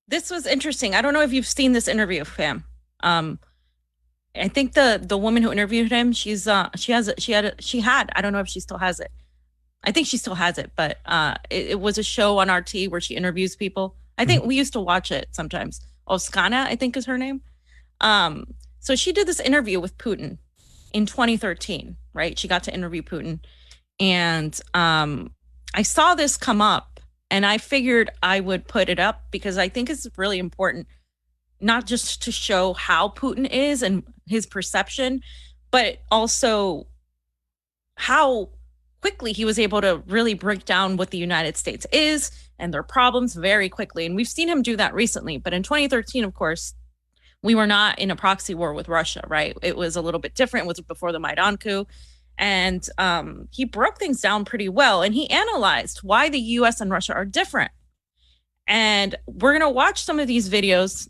This was interesting. I don't know if you've seen this interview of him. I think the woman who interviewed him, she had, I don't know if she still has it. I think she still has it, but it was a show on RT where she interviews people. I think we used to watch it sometimes. Oskana, I think is her name. So she did this interview with Putin in 2013, right? She got to interview Putin. And I saw this come up and I figured I would put it up because I think it's really important, not just to show how Putin is and his perception, but also how quickly he was able to really break down what the United States is and their problems very quickly. And we've seen him do that recently. But in 2013, of course, we were not in a proxy war with Russia, right? It was a little bit different. It was before the Maidan coup. And he broke things down pretty well. And he analyzed why the US and Russia are different. And we're going to watch some of these videos,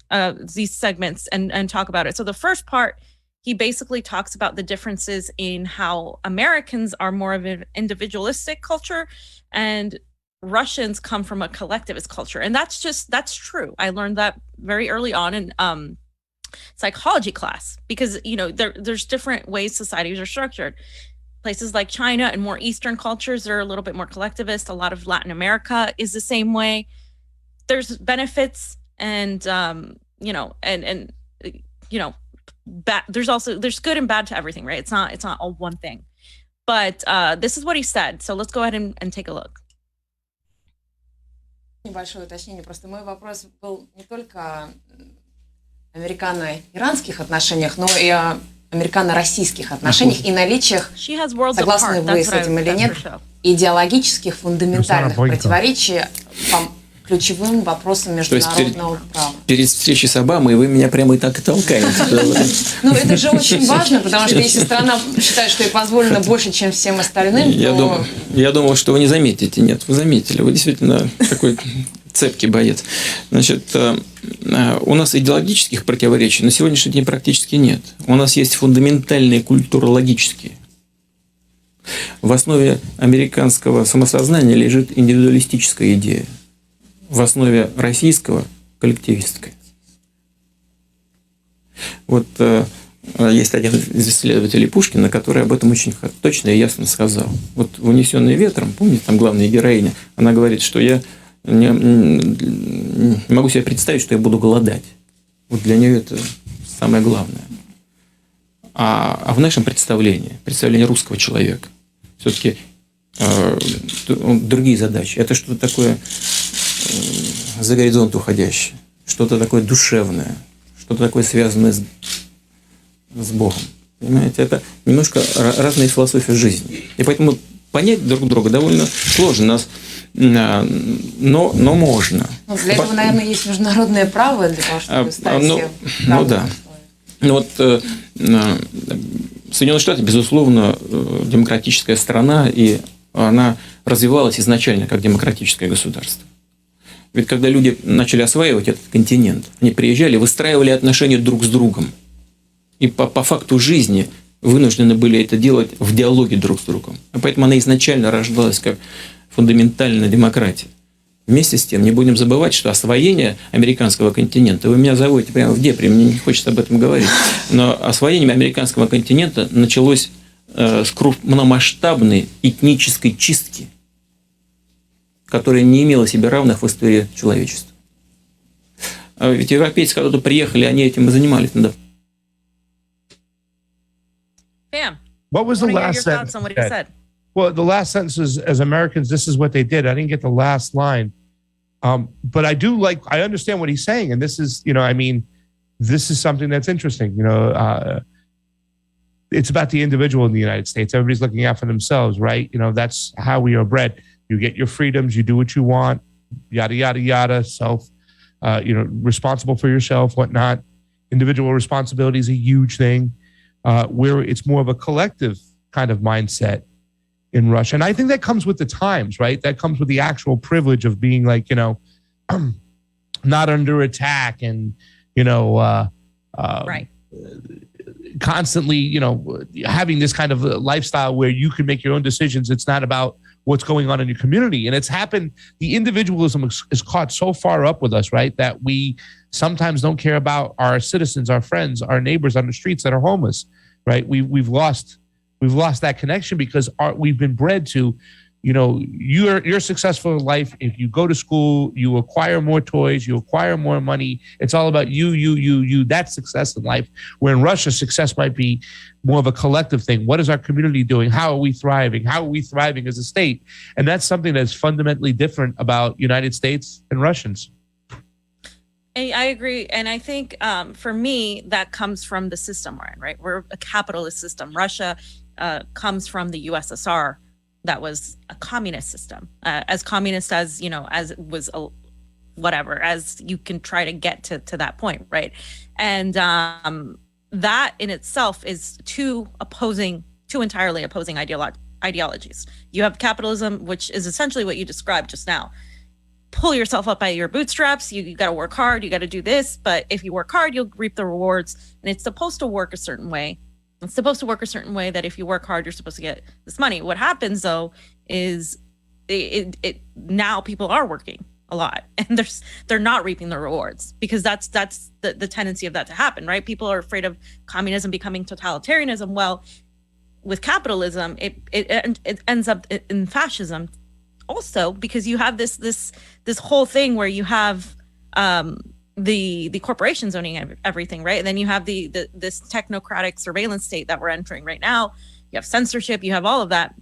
these segments, and talk about it. So the first part, he basically talks about the differences in how Americans are more of an individualistic culture and Russians come from a collectivist culture. And that's true. I learned that very early on in psychology class, because, you know, there's different ways societies are structured. Places like China and more Eastern cultures are a little bit more collectivist. A lot of Latin America is the same way. There's benefits and, you know, and you know, there's good and bad to everything, right? It's not all one thing. But this is what he said. So let's go ahead and take a look. Небольшое уточнение. Просто мой вопрос был не только о американо-иранских отношениях, но и о американо-российских отношениях и наличиях, согласны вы с этим или нет, идеологических фундаментальных противоречий по ключевым вопросам международного права. Перед встречей с Обамой вы меня прямо и так и толкаете. Ну, это же очень важно, потому что если страна считает, что ей позволено больше, чем всем остальным, то... Я думал, что вы не заметите. Нет, вы заметили. Вы действительно такой цепкий боец. Значит, у нас идеологических противоречий на сегодняшний день практически нет. У нас есть фундаментальные культурологические. В основе американского самосознания лежит индивидуалистическая идея. В основе российского – коллективистская. Вот есть один из исследователей Пушкина, который об этом очень точно и ясно сказал. Вот в «Унесенные ветром», помните, там главная героиня, она говорит, что я не могу себе представить, что я буду голодать. Вот для нее это самое главное. А в нашем представлении русского человека, все-таки другие задачи. Это что-то такое за горизонт уходящее, что-то такое душевное, что-то такое связанное с Богом. Понимаете, это немножко разные философии жизни. И поэтому понять друг друга довольно сложно, но можно. Ну, для этого, наверное, есть международное право для того, чтобы стать ну да. Ну вот Соединенные Штаты, безусловно, демократическая страна, и она развивалась изначально как демократическое государство. Ведь когда люди начали осваивать этот континент, они приезжали, выстраивали отношения друг с другом. И по факту жизни вынуждены были это делать в диалоге друг с другом. И поэтому она изначально рождалась как фундаментальная демократия. Вместе с тем, не будем забывать, что освоение американского континента, вы меня заводите прямо в депри, мне не хочется об этом говорить, но освоение американского континента началось с крупномасштабной этнической чистки, которая не имела себе равных в истории человечества. Ведь европейцы, когда туда приехали, они этим и занимались. What was the last sentence? Well, the last sentence is, as Americans, this is what they did. I didn't get the last line. But I understand what he's saying. And this is, I mean, this is something that's interesting. It's about the individual in the United States. Everybody's looking out for themselves, right? That's how we are bred. You get your freedoms, you do what you want, yada, yada, yada, self, responsible for yourself, whatnot. Individual responsibility is a huge thing, where it's more of a collective kind of mindset in Russia. And I think that comes with the times, right? That comes with the actual privilege of being like, not under attack and, right. Constantly, having this kind of lifestyle where you can make your own decisions. It's not about what's going on in your community. And it's happened. The individualism is caught so far up with us, right, that we sometimes don't care about our citizens, our friends, our neighbors on the streets that are homeless, right? We've lost that connection because we've been bred to, you know, you're successful in life if you go to school, you acquire more toys, you acquire more money. It's all about you. That's success in life. Where in Russia, success might be more of a collective thing. What is our community doing? How are we thriving? How are we thriving as a state? And that's something that's fundamentally different about United States and Russians. I agree. And I think for me, that comes from the system we're in, right? We're a capitalist system. Russia comes from the USSR. That was a communist system, as communist as, you know, as it was whatever, as you can try to get to that point, right? And that in itself is two entirely opposing ideologies. You have capitalism, which is essentially what you described just now. Pull yourself up by your bootstraps. You got to work hard. You got to do this. But if you work hard, you'll reap the rewards. And it's supposed to work a certain way. It's supposed to work a certain way that if you work hard, you're supposed to get this money. What happens though is it now people are working a lot and they're not reaping the rewards because that's the tendency of that to happen, right? People are afraid of communism becoming totalitarianism. Well, with capitalism, it ends up in fascism also because you have this whole thing where you have the corporations owning everything, right? And then you have this technocratic surveillance state that we're entering right now. You have censorship, you have all of that.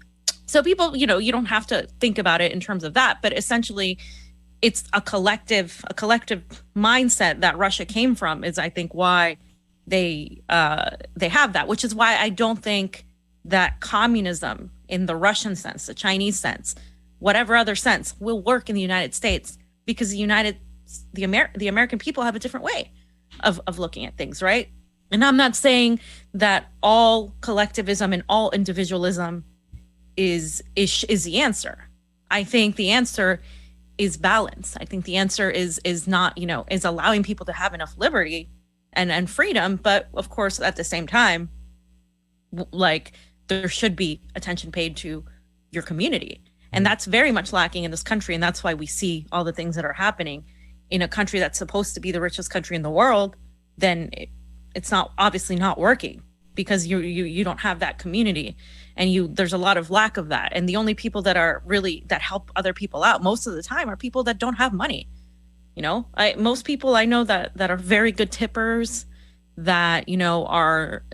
So people, you know, you don't have to think about it in terms of that, but essentially it's a collective mindset that Russia came from is I think why they have that, which is why I don't think that communism in the Russian sense, the Chinese sense, whatever other sense will work in the United States because the American people have a different way of looking at things, right? And I'm not saying that all collectivism and all individualism is the answer. I think the answer is balance. I think the answer is not, you know, is allowing people to have enough liberty and freedom, but of course at the same time, like there should be attention paid to your community. And that's very much lacking in this country. And that's why we see all the things that are happening in a country that's supposed to be the richest country in the world. Then it's not obviously not working because you don't have that community and there's a lot of lack of that. And the only people that are really that help other people out most of the time are people that don't have money. You know, most people I know that are very good tippers, that, you know,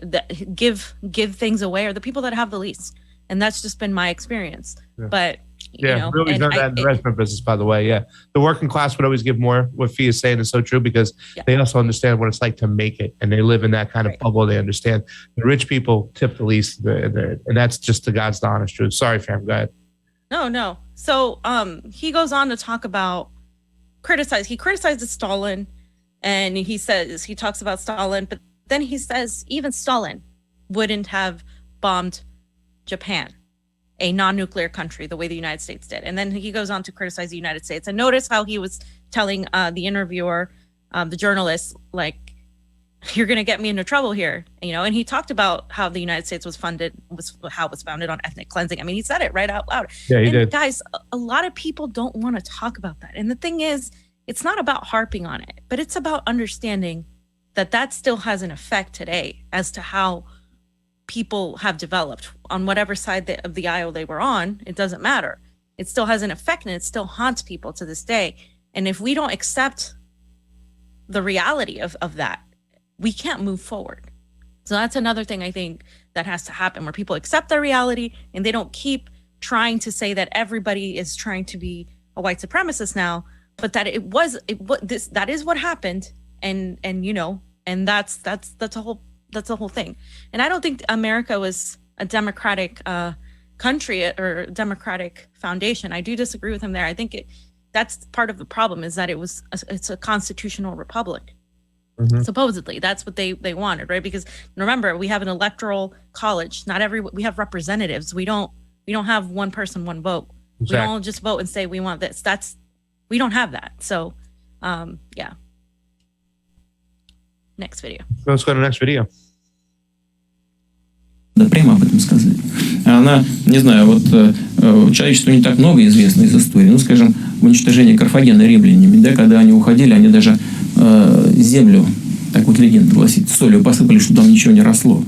that give things away are the people that have the least. And that's just been my experience. Yeah. But you know, really done that in the restaurant business, by the way. Yeah, the working class would always give more. What Fee is saying is so true because they also understand what it's like to make it, and they live in that kind of bubble. They understand the rich people tip the least, and that's just the God's honest truth. Sorry, fam. Go ahead. No. So he goes on to talk about He criticizes Stalin, and he talks about Stalin, but then he says even Stalin wouldn't have bombed Japan, a non-nuclear country, the way the United States did. And then he goes on to criticize the United States. And notice how he was telling the interviewer, the journalist, like, you're going to get me into trouble here, you know. And he talked about how the United States was founded on ethnic cleansing. I mean, he said it right out loud. Yeah, he did. Guys, a lot of people don't want to talk about that. And the thing is, it's not about harping on it, but it's about understanding that still has an effect today as to how people have developed on whatever side of the aisle they were on. It doesn't matter. It still has an effect and it still haunts people to this day. And if we don't accept the reality of that, we can't move forward. So that's another thing I think that has to happen, where people accept their reality and they don't keep trying to say that everybody is trying to be a white supremacist now, but that that is what happened. And you know, and that's a whole thing. And I don't think America was a democratic country or democratic foundation. I do disagree with him there. I think that's part of the problem, is that it's a constitutional republic. Mm-hmm. Supposedly that's what they wanted, right? Because remember, we have an electoral college. We have representatives. We don't have one person, one vote. Exactly. We don't just vote and say we want this. We don't have that. So yeah. Next video. Let's go to the next video. Да, прямо об этом сказать. Она, не знаю, вот человечеству не так много известно из истории. Ну, скажем, уничтожение Карфагена римлянами, да, когда они уходили, они даже землю, так вот легенда гласит, солью посыпали, чтобы там ничего не росло.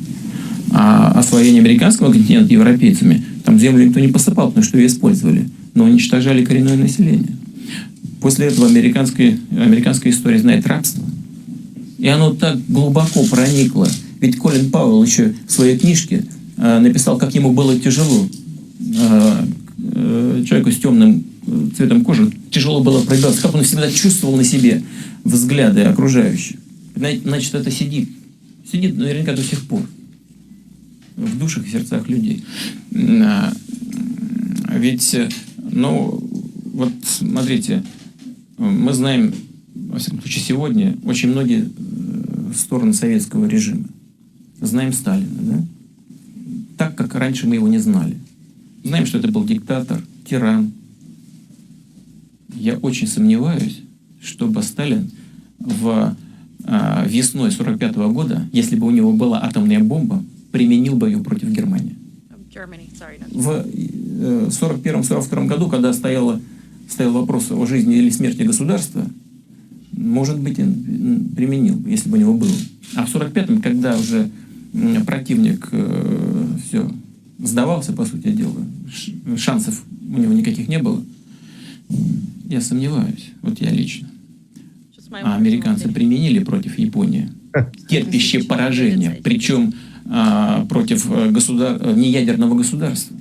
А освоение американского континента европейцами, там землю никто не посыпал, потому что ее использовали, но уничтожали коренное население. После этого американская история знает рабство. И оно так глубоко проникло. Ведь Колин Пауэлл еще в своей книжке написал, как ему было тяжело. Человеку с темным цветом кожи тяжело было пробиваться, как он всегда чувствовал на себе взгляды окружающих. Значит, это сидит наверняка до сих пор в душах и сердцах людей. Ведь, ну, вот смотрите, мы знаем, во всяком случае, сегодня очень многие стороны советского режима. Знаем Сталина, да? Так, как раньше мы его не знали. Знаем, что это был диктатор, тиран. Я очень сомневаюсь, чтобы Сталин весной 1945 года, если бы у него была атомная бомба, применил бы ее против Германии. В 1941-1942 году, когда стоял вопрос о жизни или смерти государства, может быть, он применил, если бы у него было. А в 1945-м, когда уже противник все сдавался, по сути дела, шансов у него никаких не было, я сомневаюсь, вот я лично. А американцы применили против Японии терпящее поражение, причем против неядерного государства.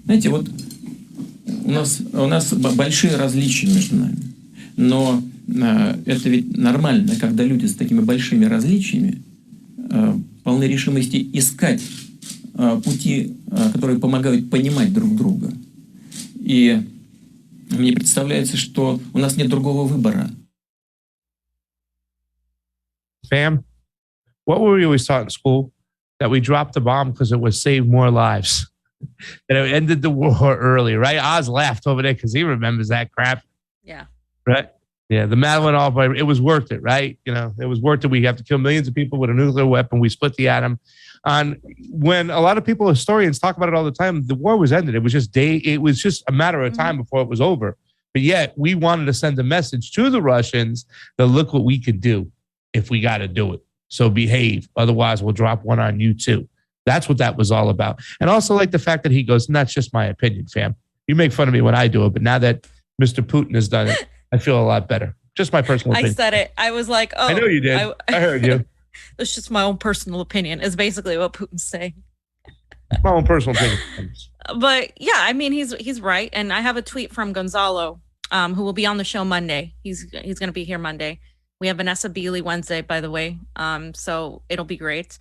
Знаете, вот у нас большие различия между нами, но это ведь нормально, когда люди с такими большими различиями полны решимости искать пути, которые помогают понимать друг друга. И мне представляется, что у нас нет другого выбора. Fam, what were we always taught in school? That we dropped the bomb because it would save more lives. That it ended the war early, right? Oz laughed over there because he remembers that crap. Yeah. Right? Yeah, the man went off, but it was worth it, right? You know, it was worth it. We have to kill millions of people with a nuclear weapon. We split the atom. And when a lot of people, historians, talk about it all the time, the war was ended. It was just a matter of time before it was over. But yet we wanted to send a message to the Russians that look what we could do if we got to do it. So behave. Otherwise, we'll drop one on you too. That's what that was all about. And also like the fact that he goes, and that's just my opinion, fam. You make fun of me when I do it, but now that Mr. Putin has done it, I feel a lot better. Just my personal opinion. I said it. I was like, oh. I know you did. I heard you. That's just my own personal opinion, is basically what Putin's saying. My own personal opinion. But yeah, I mean, he's right. And I have a tweet from Gonzalo, who will be on the show Monday. He's going to be here Monday. We have Vanessa Beeley Wednesday, by the way. So it'll be great.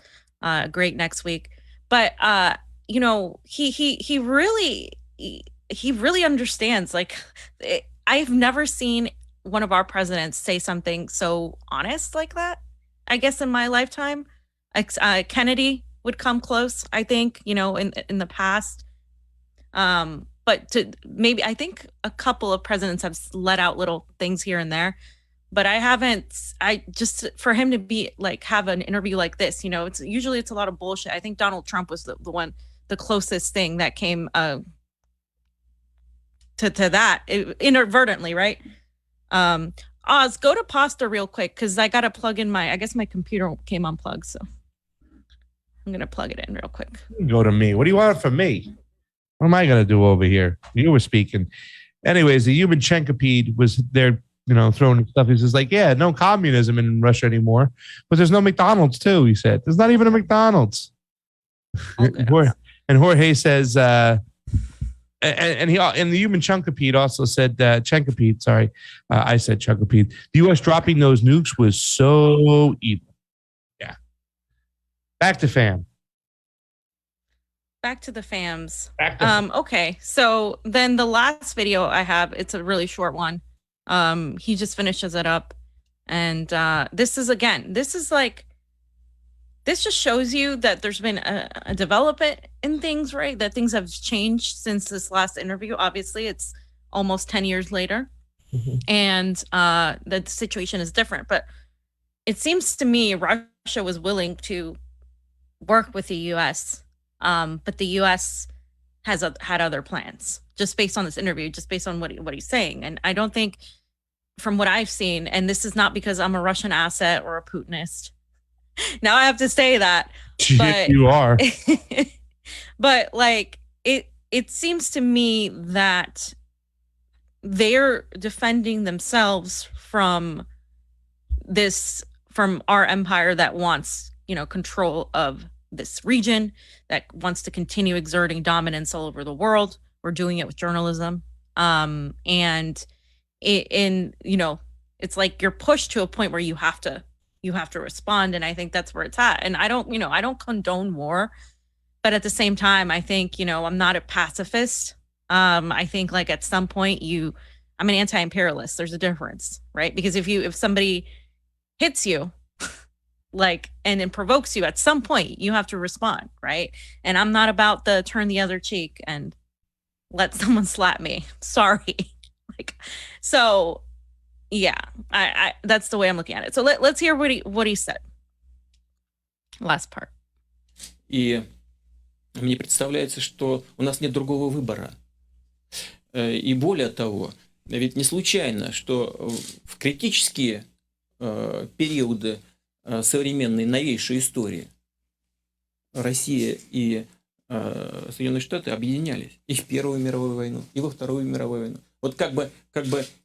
Great next week. But you know, he really understands. Like, I've never seen one of our presidents say something so honest like that, I guess, in my lifetime. Kennedy would come close, I think, you know, in the past. But I think a couple of presidents have let out little things here and there. But for him to be like, have an interview like this, you know, it's a lot of bullshit. I think Donald Trump was the closest thing that came to that inadvertently, right? Oz, go to pasta real quick, because I got to plug in my computer came unplugged. So I'm going to plug it in real quick. Go to me. What do you want from me? What am I going to do over here? You were speaking. Anyways, the human centipede was there, you know, throwing stuff. He's just like, yeah, no communism in Russia anymore. But there's no McDonald's too, he said. There's not even a McDonald's. Okay. And Jorge says, and the human chunkapede also said, chunkapede, sorry. I said chunkapede. The U.S. dropping those nukes was so evil. Yeah. Back to fam. Back to the fams. Okay. So then the last video I have, it's a really short one. He just finishes it up. And this just shows you that there's been a development in things, right? That things have changed since this last interview. Obviously, it's almost 10 years later. Mm-hmm. And the situation is different. But it seems to me Russia was willing to work with the U.S., but the U.S. has had other plans just based on this interview, just based on what he's saying. And I don't think, from what I've seen, and this is not because I'm a Russian asset or a Putinist. Now I have to say that. But you are. But like it seems to me that they're defending themselves from our empire that wants, control of this region, that wants to continue exerting dominance all over the world. We're doing it with journalism. And it's like you're pushed to a point where you have to respond. And I think that's where it's at. And I don't condone war, but at the same time, I think, I'm not a pacifist. I think like at some point I'm an anti-imperialist. There's a difference, right? Because if somebody hits you, like, and it provokes you, at some point you have to respond, right? And I'm not about the turn the other cheek and let someone slap me. Sorry. So yeah, I that's the way I'm looking at it. So let's hear what he said. Last part. И мне представляется, что у нас нет другого выбора. И более того, ведь не случайно, что в критические периоды современной новейшей истории Россия и Соединенные Штаты объединялись и в Первую мировую войну, и во Вторую мировую войну. Вот как бы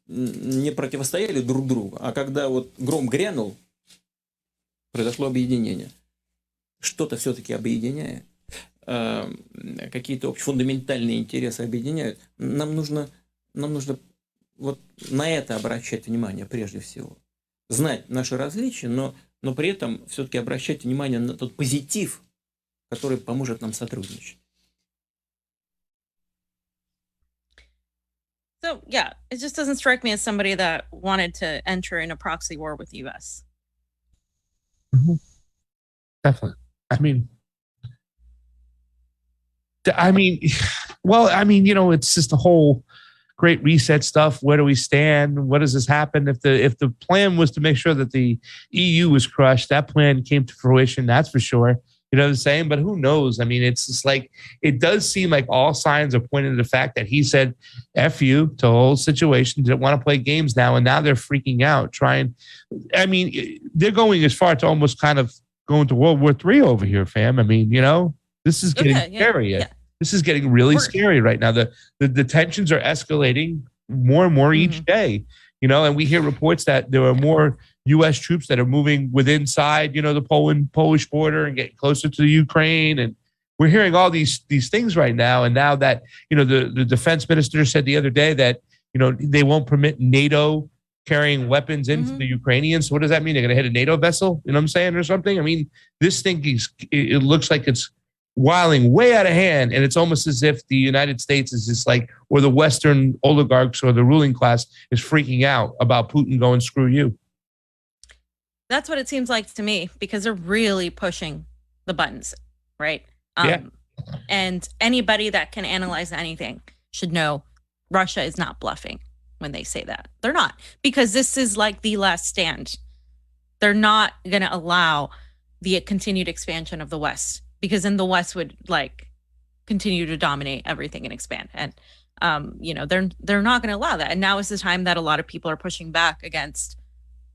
не противостояли друг другу, а когда вот гром грянул, произошло объединение. Что-то все-таки объединяет, какие-то фундаментальные интересы объединяют. Нам нужно вот на это обращать внимание прежде всего. Знать наши различия, но при этом все-таки обращать внимание на тот позитив, который поможет нам сотрудничать. So yeah, it just doesn't strike me as somebody that wanted to enter in a proxy war with the U.S. Mm-hmm. Definitely. Well, it's just the whole great reset stuff. Where do we stand? What does this happen? If the plan was to make sure that the EU was crushed, that plan came to fruition. That's for sure. You know what I'm saying? But who knows? It's just like, it does seem like all signs are pointing to the fact that he said F you to the whole situation, didn't want to play games now, and now they're freaking out, they're going as far to almost kind of going to World War III over here, fam. This is getting scary. Yeah. This is getting really scary right now. The tensions are escalating more and more each day, and we hear reports that there are more U.S. troops that are moving inside, the Polish border and getting closer to the Ukraine. And we're hearing all these things right now. And now that, the defense minister said the other day that, they won't permit NATO carrying weapons into the Ukrainians. So what does that mean? They're going to hit a NATO vessel, you know what I'm saying, or something? This thing it looks like it's wilding way out of hand. And it's almost as if the United States is just like, or the Western oligarchs or the ruling class is freaking out about Putin going, screw you. That's what it seems like to me, because they're really pushing the buttons, right? And anybody that can analyze anything should know Russia is not bluffing when they say that. They're not, because this is like the last stand. They're not going to allow the continued expansion of the West, because then the West would continue to dominate everything and expand. And, they're not going to allow that. And now is the time that a lot of people are pushing back against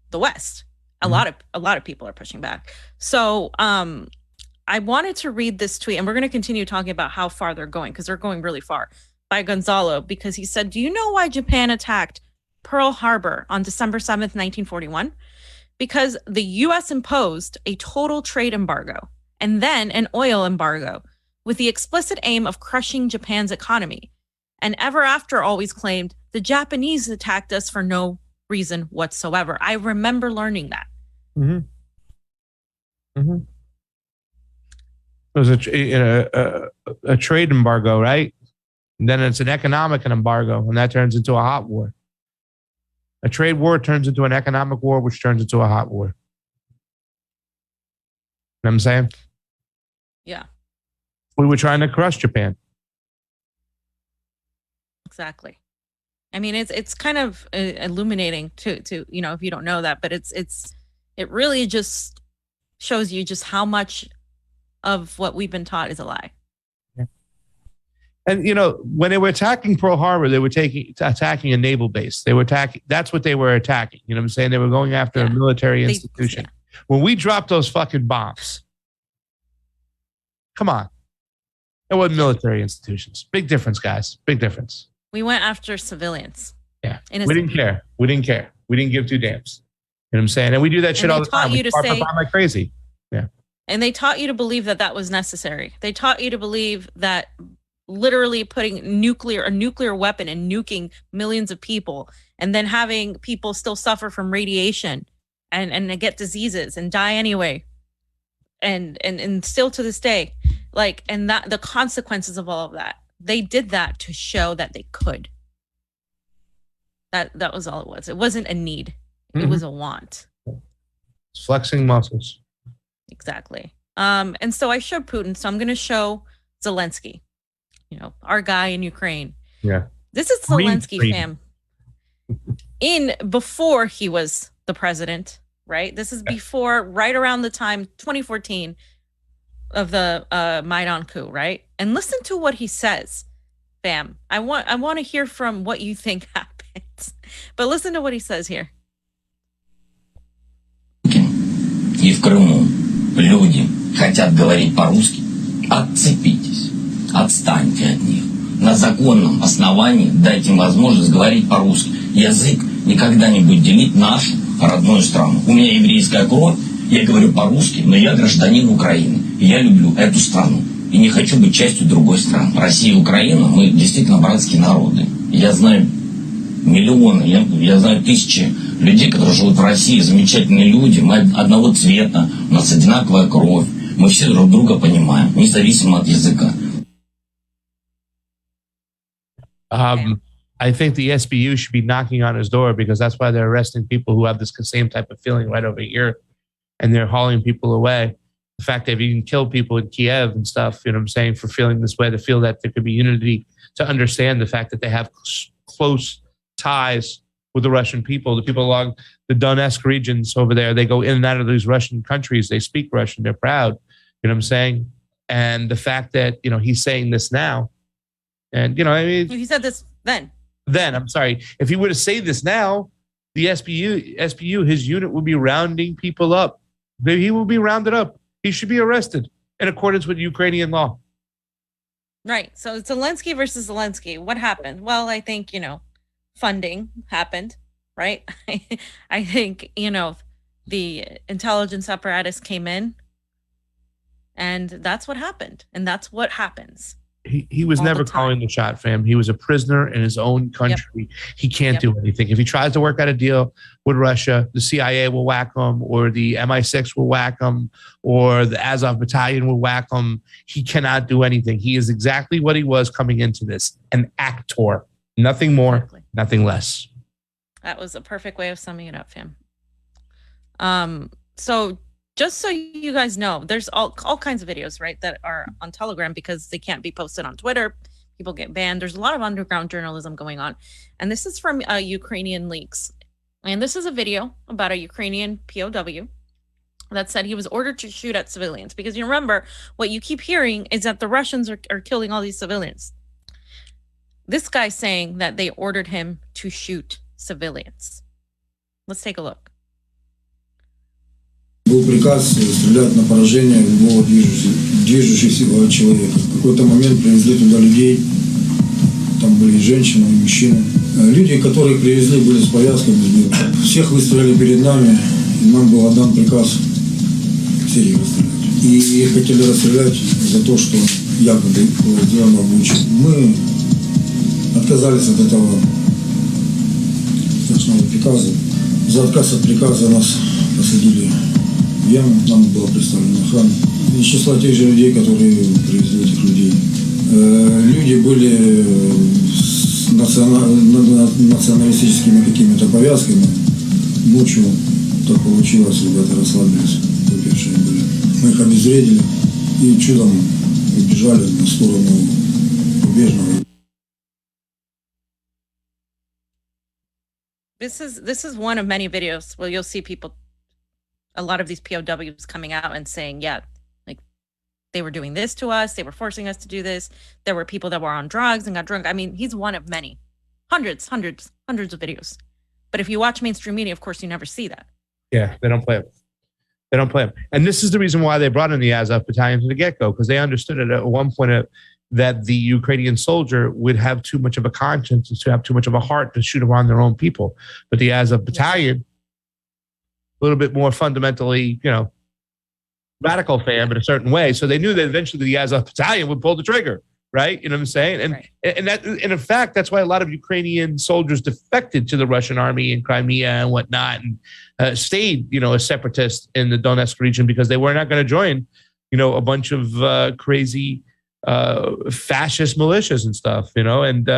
the West. A lot of people are pushing back. So I wanted to read this tweet, and we're going to continue talking about how far they're going, because they're going really far, by Gonzalo, because he said, do you know why Japan attacked Pearl Harbor on December 7th, 1941? Because the U.S. imposed a total trade embargo and then an oil embargo with the explicit aim of crushing Japan's economy. And ever after always claimed the Japanese attacked us for no reason whatsoever. I remember learning that. It was a trade embargo, right? And then it's an economic embargo, and that turns into a hot war. A trade war turns into an economic war, which turns into a hot war. You know what I'm saying? Yeah. We were trying to crush Japan. Exactly. It's kind of illuminating to if you don't know that, but it really just shows you just how much of what we've been taught is a lie. And, you know, when they were attacking Pearl Harbor, they were attacking a naval base. They were attacking. That's what they were attacking. You know what I'm saying? They were going after a military institution. When we dropped those fucking bombs, come on. It wasn't military institutions. Big difference, guys. Big difference. We went after civilians. Yeah. We didn't care. We didn't care. We didn't give two damns. You know what I'm saying? And we do that shit all the time. We drop a bomb like crazy. Yeah. And they taught you to believe that that was necessary. They taught you to believe that literally putting a nuclear weapon and nuking millions of people and then having people still suffer from radiation and get diseases and die anyway. And still to this day, like, and that the consequences of all of that, they did that to show that they could. That was all it was. It wasn't a need. It was a want. It's flexing muscles. Exactly. And so I showed Putin. So I'm going to show Zelensky, you know, our guy in Ukraine. Yeah. This is Zelensky, fam. Before he was the president, right? This is before, right around the time, 2014 of the Maidan coup, right? And listen to what he says, fam. I want to hear from what you think happens. But listen to what he says here. И в Крыму люди хотят говорить по-русски, отцепитесь, отстаньте от них. На законном основании дайте им возможность говорить по-русски. Язык никогда не будет делить нашу родную страну. У меня еврейская кровь, я говорю по-русски, но я гражданин Украины. И я люблю эту страну. И не хочу быть частью другой страны. Россия и Украина, мы действительно братские народы. Я знаю миллионы, я знаю тысячи людей, которые живут в России, замечательные люди, мы одного цвета, у нас одинаковая кровь, мы все друг друга понимаем, независимо от языка. I think the SBU should be knocking on his door because that's why they're arresting people who have this same type of feeling right over here, and they're hauling people away. The fact they've even killed people in Kiev and stuff, you know what I'm saying, for feeling this way, to feel that there could be unity, to understand the fact that they have close ties with the Russian people. The people along the Donetsk regions over there, they go in and out of these Russian countries. They speak Russian. They're proud. You know what I'm saying? And the fact that, you know, he's saying this now, and, you know, I mean, he said this then. I'm sorry. If he were to say this now, the SBU, his unit would be rounding people up. He will be rounded up. He should be arrested in accordance with Ukrainian law. Right. So Zelensky versus Zelensky. What happened? Well, I think, you know, funding happened, right? I think, you know, the intelligence apparatus came in, and that's what happened. And that's what happens. He was never calling the shot, fam. He was a prisoner in his own country. Yep. He can't do anything. If he tries to work out a deal with Russia, the CIA will whack him, or the MI6 will whack him, or the Azov battalion will whack him. He cannot do anything. He is exactly what he was coming into this, an actor. Nothing more, nothing less. That was a perfect way of summing it up, fam. So just so you guys know, there's all kinds of videos, right, that are on Telegram because they can't be posted on Twitter. People get banned. There's a lot of underground journalism going on. And this is from Ukrainian leaks. And this is a video about a Ukrainian POW that said he was ordered to shoot at civilians. Because you remember, what you keep hearing is that the Russians are killing all these civilians. This guy's saying that they ordered him to shoot civilians. Let's take a look. Был приказ стрелять на поражение любого движущегося человека. В какой-то момент привезли туда людей, там были и женщины, и мужчины. Люди, которых привезли, были с повязками. Всех выстроили перед нами, и нам был отдан приказ всех расстрелять. И их хотели расстрелять за то, что якобы было сделано в Буче. Мы отказались от этого страшного приказа. За отказ от приказа нас посадили в яму, нам была представлена охрана. Из числа тех же людей, которые привезли этих людей. Люди были с националистическими какими-то повязками. Ночью так получилось, ребята расслабились, выпившие были. Мы их обезвредили и чудом убежали на сторону Рубежного. This is one of many videos where you'll see people, a lot of these POWs coming out and saying, yeah, like they were doing this to us. They were forcing us to do this. There were people that were on drugs and got drunk. I mean, he's one of many. Hundreds of videos. But if you watch mainstream media, of course, you never see that. Yeah, they don't play them. And this is the reason why they brought in the Azov battalion from the get-go, because they understood it at one point that the Ukrainian soldier would have too much of a conscience and to have too much of a heart to shoot around their own people. But the Azov battalion, a little bit more fundamentally, radical fan in a certain way. So they knew that eventually the Azov battalion would pull the trigger, right? You know what I'm saying? And in fact, that's why a lot of Ukrainian soldiers defected to the Russian army in Crimea and whatnot, and stayed, a separatist in the Donetsk region, because they were not going to join, a bunch of crazy fascist militias and stuff, and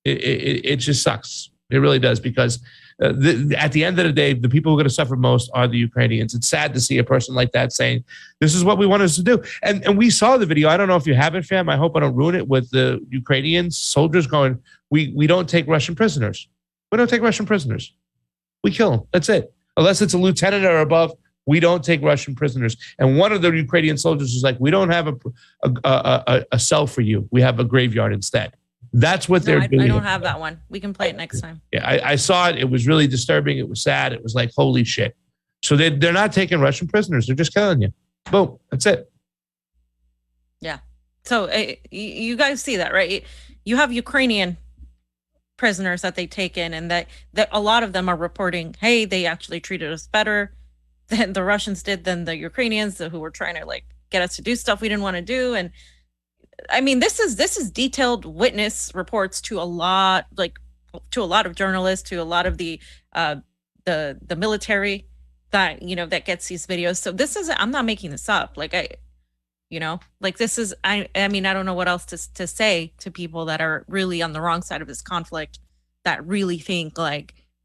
it just sucks. It really does, because at the end of the day, the people who are going to suffer most are the Ukrainians. It's sad to see a person like that saying, this is what we want us to do. And we saw the video. I don't know if you haven't, fam. I hope I don't ruin it, with the Ukrainian soldiers going, we don't take Russian prisoners. We don't take Russian prisoners. We kill them. That's it. Unless it's a lieutenant or above, we don't take Russian prisoners. And one of the Ukrainian soldiers was like, we don't have a cell for you. We have a graveyard instead. That's what they're doing. I don't have that one. We can play it next time. Yeah, I saw it. It was really disturbing. It was sad. It was like, holy shit. So they're not taking Russian prisoners. They're just killing you. Boom. That's it. Yeah. So you guys see that, right? You have Ukrainian prisoners that they take in, and that a lot of them are reporting, hey, they actually treated us better than the Russians did, than the Ukrainians who were trying to get us to do stuff we didn't want to do. And I mean, this is detailed witness reports to a lot of journalists, to a lot of the military that, that gets these videos. So I'm not making this up. This is, I mean, I don't know what else to say to people that are really on the wrong side of this conflict, that really think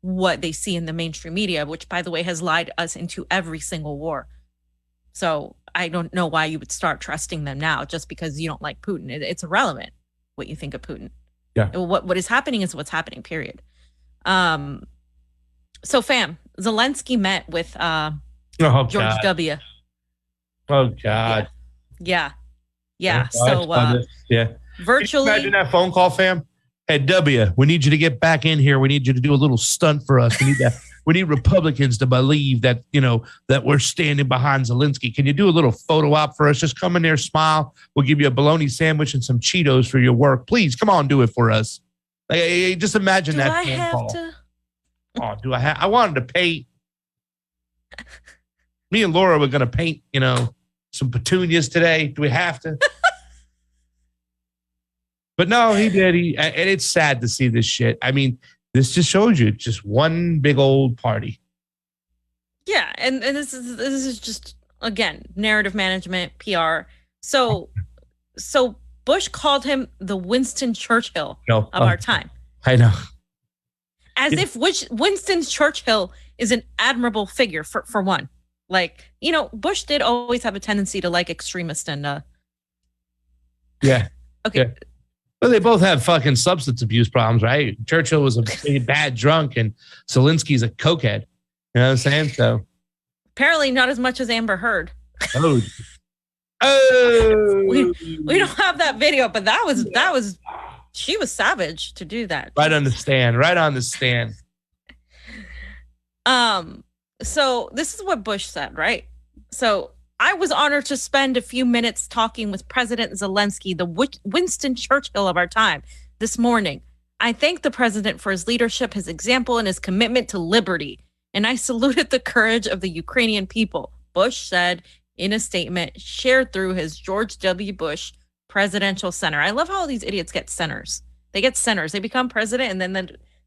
what they see in the mainstream media, which, by the way, has lied us into every single war. So I don't know why you would start trusting them now just because you don't like Putin. It's irrelevant what you think of Putin. Yeah. What is happening is what's happening, period. So, fam, Zelensky met with George W. Oh, God. Yeah. So, virtually. Imagine that phone call, fam. Hey, W, we need you to get back in here. We need you to do a little stunt for us. We need that. We need Republicans to believe that, that we're standing behind Zelensky. Can you do a little photo op for us? Just come in there, smile. We'll give you a bologna sandwich and some Cheetos for your work. Please, come on, do it for us. Just imagine that phone call. Oh, do I have? I wanted to paint. Me and Laura were going to paint, some petunias today. Do we have to? But no, he did. And it's sad to see this shit. I mean, this just shows you it's just one big old party. Yeah, and this is just, again, narrative management, PR. So Bush called him the Winston Churchill of our time. I know. As if Winston Churchill is an admirable figure for one. Bush did always have a tendency to like extremist and yeah. Okay. Yeah. Well, they both have fucking substance abuse problems, right? Churchill was a bad drunk and Zelensky's a cokehead. You know what I'm saying? So apparently not as much as Amber Heard. Oh. We don't have that video, but that was she was savage to do that. Right on the stand. So this is what Bush said, right? So I was honored to spend a few minutes talking with President Zelensky, the Winston Churchill of our time, this morning. I thank the president for his leadership, his example, and his commitment to liberty. And I saluted the courage of the Ukrainian people, Bush said in a statement shared through his George W. Bush Presidential Center. I love how all these idiots get centers. They get centers. They become president, and then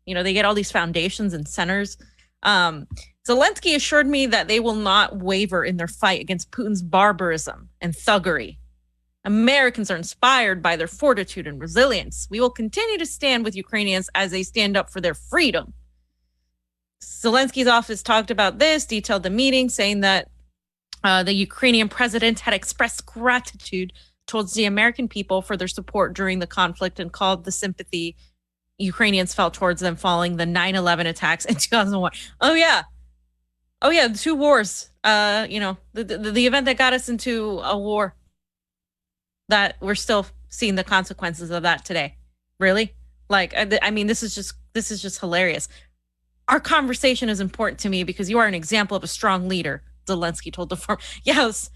they get all these foundations and centers. Zelensky assured me that they will not waver in their fight against Putin's barbarism and thuggery. Americans are inspired by their fortitude and resilience. We will continue to stand with Ukrainians as they stand up for their freedom. Zelensky's office talked about this, detailed the meeting, saying that the Ukrainian president had expressed gratitude towards the American people for their support during the conflict and called the sympathy Ukrainians felt towards them following the 9/11 attacks in 2001. Oh yeah, the two wars. The event that got us into a war. that we're still seeing the consequences of that today. Really? Like, I mean, this is just hilarious. Our conversation is important to me because you are an example of a strong leader, Zelensky told the forum. Yes,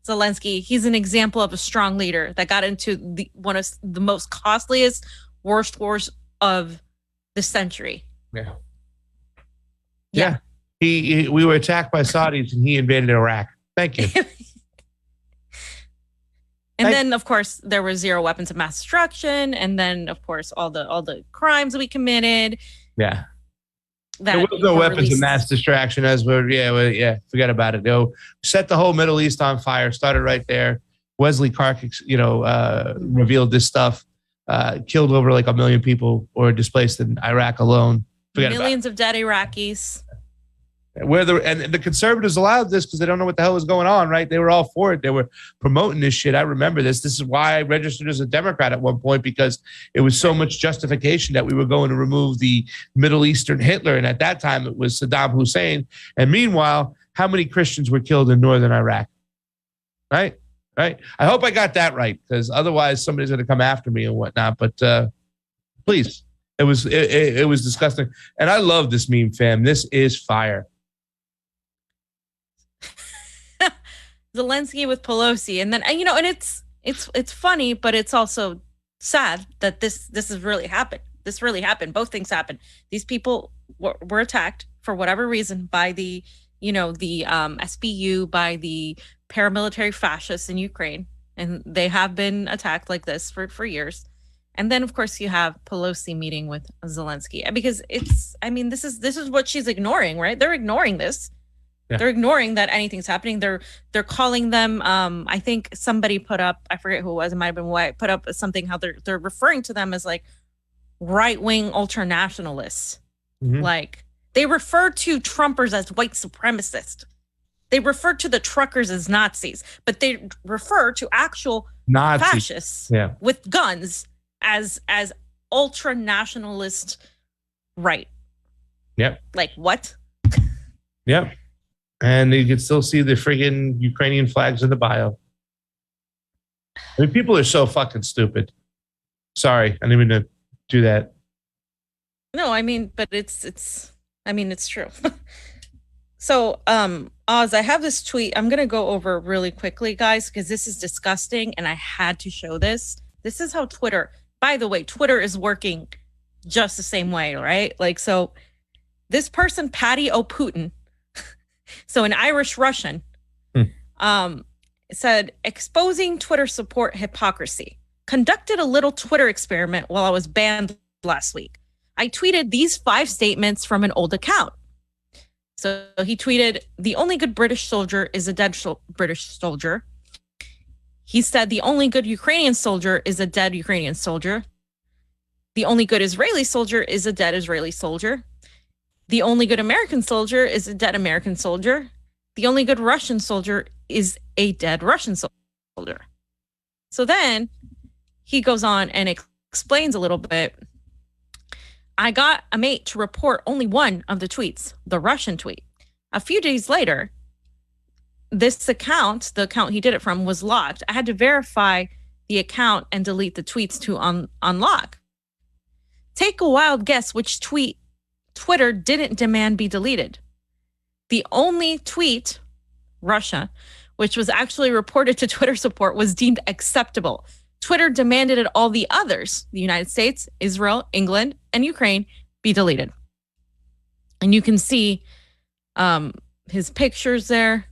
Zelensky, he's an example of a strong leader that got into one of the most costliest, worst wars of the century. Yeah. We were attacked by Saudis and he invaded Iraq. Thank you. And then, of course, there were zero weapons of mass destruction. And then, of course, all the crimes that we committed. Yeah. There was no weapons of mass destruction forget about it. Set the whole Middle East on fire. Started right there. Wesley Clark, revealed this stuff. Killed over like 1 million people or displaced in Iraq alone. Millions of dead Iraqis. And the conservatives allowed this because they don't know what the hell was going on, right? They were all for it. They were promoting this shit. I remember this. This is why I registered as a Democrat at one point, because it was so much justification that we were going to remove the Middle Eastern Hitler. And at that time, it was Saddam Hussein. And meanwhile, how many Christians were killed in northern Iraq? Right? I hope I got that right, because otherwise somebody's going to come after me and whatnot. But please, it was disgusting. And I love this meme, fam. This is fire. Zelensky with Pelosi, and then and it's funny, but it's also sad that this has really happened. This really happened. Both things happened. These people were attacked for whatever reason by the SBU, by the paramilitary fascists in Ukraine, and they have been attacked like this for years. And then, of course, you have Pelosi meeting with Zelensky, because this is what she's ignoring, right? They're ignoring this. Yeah. They're ignoring that anything's happening. They're calling them. I think somebody put up. I forget who it was. It might have been White. Put up something how they're referring to them as like right-wing ultranationalists. Mm-hmm. Like they refer to Trumpers as white supremacists. They refer to the truckers as Nazis, but they refer to actual Nazis, fascists with guns as ultranationalist right. Yep. Like what? Yep. And you can still see the friggin' Ukrainian flags in the bio. I mean, people are so fucking stupid. Sorry, I didn't mean to do that. No, I mean, but it's true. So, Oz, I have this tweet. I'm going to go over really quickly, guys, because this is disgusting, and I had to show this. This is how Twitter, by the way, Twitter is working just the same way, right? Like, so this person, Patty O'Putin, so an Irish Russian, said, exposing Twitter support hypocrisy. Conducted a little Twitter experiment while I was banned last week. I tweeted these 5 statements from an old account. So he tweeted, the only good British soldier is a dead British soldier. He said, the only good Ukrainian soldier is a dead Ukrainian soldier. The only good Israeli soldier is a dead Israeli soldier. The only good American soldier is a dead American soldier. The only good Russian soldier is a dead Russian soldier. So then he goes on and explains a little bit. I got a mate to report only one of the tweets, the Russian tweet. A few days later, this account, the account he did it from, was locked. I had to verify the account and delete the tweets to unlock. Take a wild guess which tweet Twitter didn't demand be deleted. The only tweet, Russia, which was actually reported to Twitter support, was deemed acceptable. Twitter demanded that all the others, the United States, Israel, England, and Ukraine, be deleted. And you can see his pictures there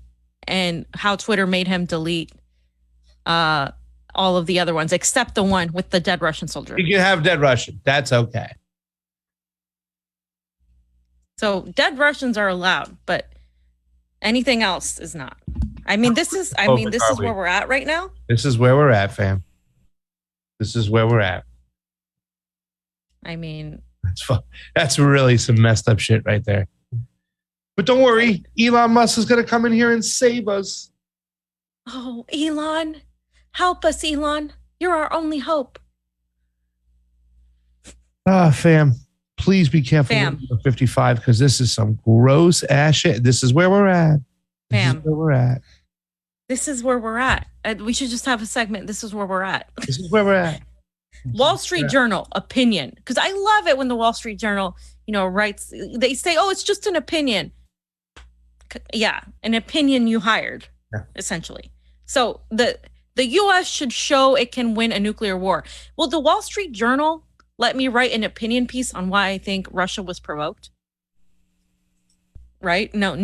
and how Twitter made him delete all of the other ones, except the one with the dead Russian soldier. You can have dead Russian. That's okay. So dead Russians are allowed, but anything else is not. I mean, this is where we're at right now. This is where we're at, fam. This is where we're at. I mean, that's really some messed up shit right there. But don't worry, Elon Musk is going to come in here and save us. Oh, Elon, help us, Elon. You're our only hope. Fam, please be careful with 55, because this is some gross ass shit. This is where we're at. This is where we're at. This is where we're at. We should just have a segment. This is where we're at. This is where we're at. Wall Street Journal opinion, because I love it when the Wall Street Journal, writes. They say, "Oh, it's just an opinion." Yeah, an opinion you hired, essentially. So the U.S. should show it can win a nuclear war. Will the Wall Street Journal let me write an opinion piece on why I think Russia was provoked? Right? No,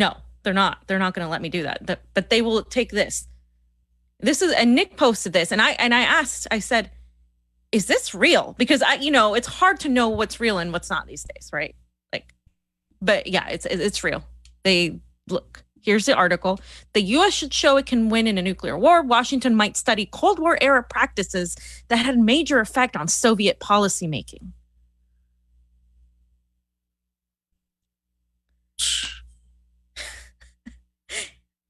they're not. They're not going to let me do that. But they will take this. And Nick posted this, and I asked. I said, is this real? Because it's hard to know what's real and what's not these days, right? But yeah, it's real. Look, here's the article. The U.S. should show it can win in a nuclear war. Washington might study Cold War era practices that had major effect on Soviet policymaking.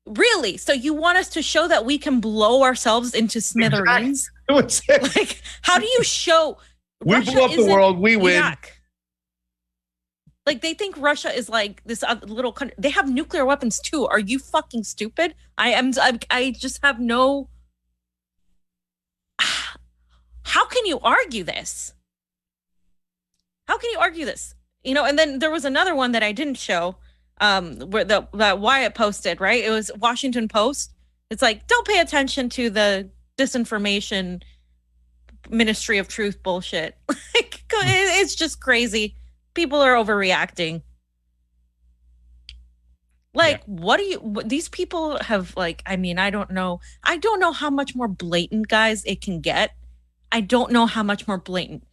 Really? So you want us to show that we can blow ourselves into smithereens? Like, how do you show we blow up the world, we win? Like, they think Russia is like this little country. They have nuclear weapons too. Are you fucking stupid? I just have no. How can you argue this? How can you argue this? And then there was another one that I didn't show. Where that Wyatt posted, right? It was Washington Post. It's like, don't pay attention to the disinformation Ministry of Truth bullshit. Like, it's just crazy. People are overreacting. Like, these people have, like, I don't know. I don't know how much more blatant, guys, it can get. I don't know how much more blatant.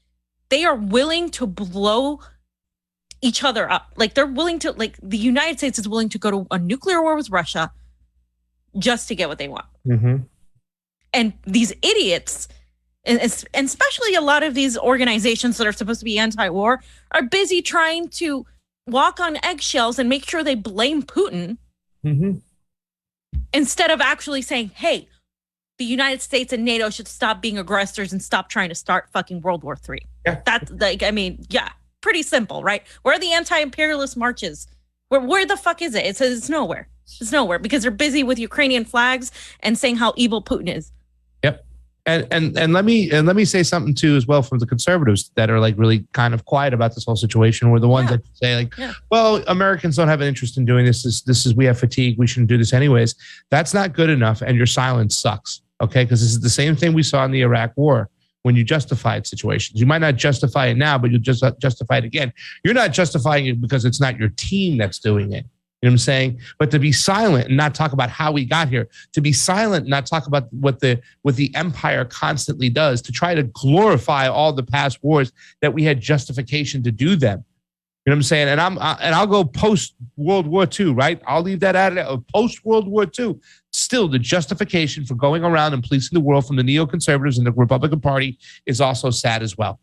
They are willing to blow each other up. Like, they're willing to, like, the United States is willing to go to a nuclear war with Russia just to get what they want. Mm-hmm. And these idiots, and especially a lot of these organizations that are supposed to be anti-war, are busy trying to walk on eggshells and make sure they blame Putin instead of actually saying, hey, the United States and NATO should stop being aggressors and stop trying to start fucking World War III. Yeah. That's like, pretty simple, right? Where are the anti-imperialist marches? Where the fuck is it? It's nowhere. It's nowhere because they're busy with Ukrainian flags and saying how evil Putin is. Yep. And let me say something too as well from the conservatives that are like really kind of quiet about this whole situation. We're the ones that say like, well, Americans don't have an interest in doing this. This is we have fatigue. We shouldn't do this anyways. That's not good enough, and your silence sucks. Okay, because this is the same thing we saw in the Iraq War. When you justified situations, you might not justify it now, but you'll just justify it again. You're not justifying it because it's not your team that's doing it. You know what I'm saying? But to be silent and not talk about how we got here, to be silent and not talk about what the empire constantly does, to try to glorify all the past wars that we had justification to do them. You know what I'm saying? And I'll go post World War II, right? I'll leave that out of post World War II. Still, the justification for going around and policing the world from the neoconservatives and the Republican Party is also sad as well.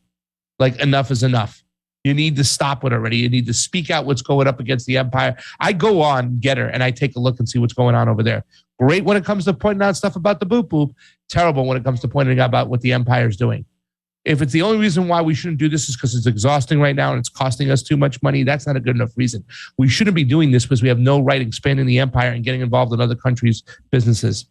Like, enough is enough. You need to stop it already. You need to speak out what's going up against the empire. I go on Getter and I take a look and see what's going on over there. Great when it comes to pointing out stuff about the boop boop. Terrible when it comes to pointing out about what the empire is doing. If it's the only reason why we shouldn't do this is because it's exhausting right now and it's costing us too much money, that's not a good enough reason. We shouldn't be doing this because we have no right expanding the empire and getting involved in other countries' businesses.